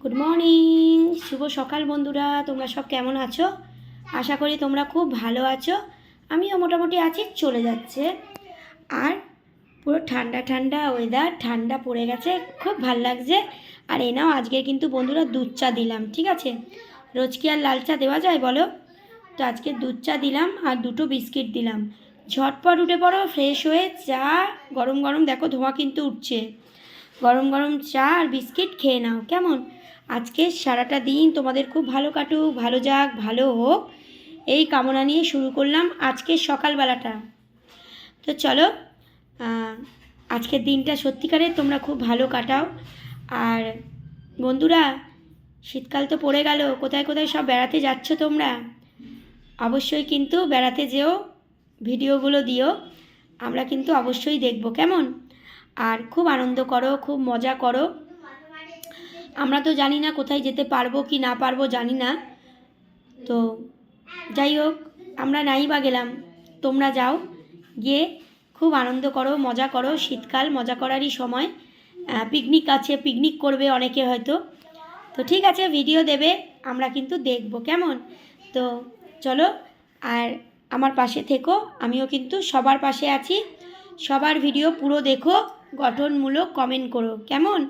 Good morning, শুভ সকাল বন্ধুরা। তোমরা সব কেমন আছো? আশা করি তোমরা খুব ভালো আছো। আমিও মোটামুটি আছি, চলে যাচ্ছে। আর পুরো ঠান্ডা ঠান্ডা ওয়েদার, ঠান্ডা পড়ে গেছে, খুব ভাল লাগছে। আর এই নাও, আজকে কিন্তু বন্ধুরা দুধ চা দিলাম, ঠিক আছে? রোজ কি আর লাল চা দেওয়া যায় বলো? তো আজকে দুধ চা দিলাম আর দুটো বিস্কিট দিলাম। ঝটপট উঠে পড়ো, ফ্রেশ হয়ে চা গরম গরম, দেখো ধোঁয়া কিন্তু উঠছে, গরম গরম চা আর বিস্কিট খেয়ে নাও, কেমন? আজকে সারাটা দিন তোমাদের খুব ভালো কাটুক, ভালো যাক, ভালো হোক, এই কামনা নিয়ে শুরু করলাম আজকের সকালবেলাটা। তো চলো, আজকের দিনটা সত্যিকারের তোমরা খুব ভালো কাটাও। আর বন্ধুরা, শীতকাল তো পড়ে গেল, কোথায় কোথায় সব বেড়াতে যাচ্ছ তোমরা? অবশ্যই কিন্তু বেড়াতে যেও, ভিডিওগুলো দিও, আমরা কিন্তু অবশ্যই দেখব, কেমন? আর খুব আনন্দ করো, খুব মজা করো। আমরা তো জানি না কোথায় যেতে পারবো কি না পারবো, জানি না। তো যাই হোক, আমরা নাই বা গেলাম, তোমরা যাও, গিয়ে খুব আনন্দ করো, মজা করো। শীতকাল মজা করারই সময়। পিকনিক আছে, পিকনিক করবে অনেকে হয়তো। তো ঠিক আছে, ভিডিও দেবে, আমরা কিন্তু দেখব, কেমন? তো চলো, আর আমার পাশে থেকো, আমিও কিন্তু সবার পাশে আছি। সবার ভিডিও পুরো দেখো, গঠনমূলক কমেন্ট করো, কেমন?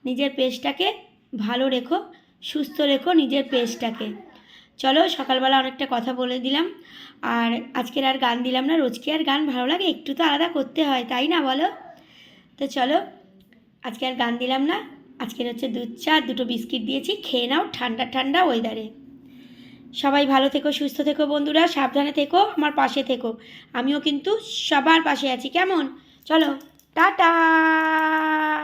নিজের পেজটাকে ভালো রেখো, সুস্থ রেখো নিজের পেজটাকে। চলো, সকালবেলা অনেকটা কথা বলে দিলাম, আর আজকের আর গান দিলাম না। রোজকে আর গান ভালো লাগে? একটু তো আলাদা করতে হয়, তাই না বলো? তো চলো, আজকে আর গান দিলাম না। আজকের হচ্ছে দুধ চা, দুটো বিস্কিট দিয়েছি, খেয়ে নাও ঠান্ডা ঠান্ডা ওয়েদারে। সবাই ভালো থেকো, সুস্থ থেকো বন্ধুরা, সাবধানে থেকো, আমার পাশে থেকো। আমিও কিন্তু সবার পাশে আছি, কেমন? চলো, টাটা।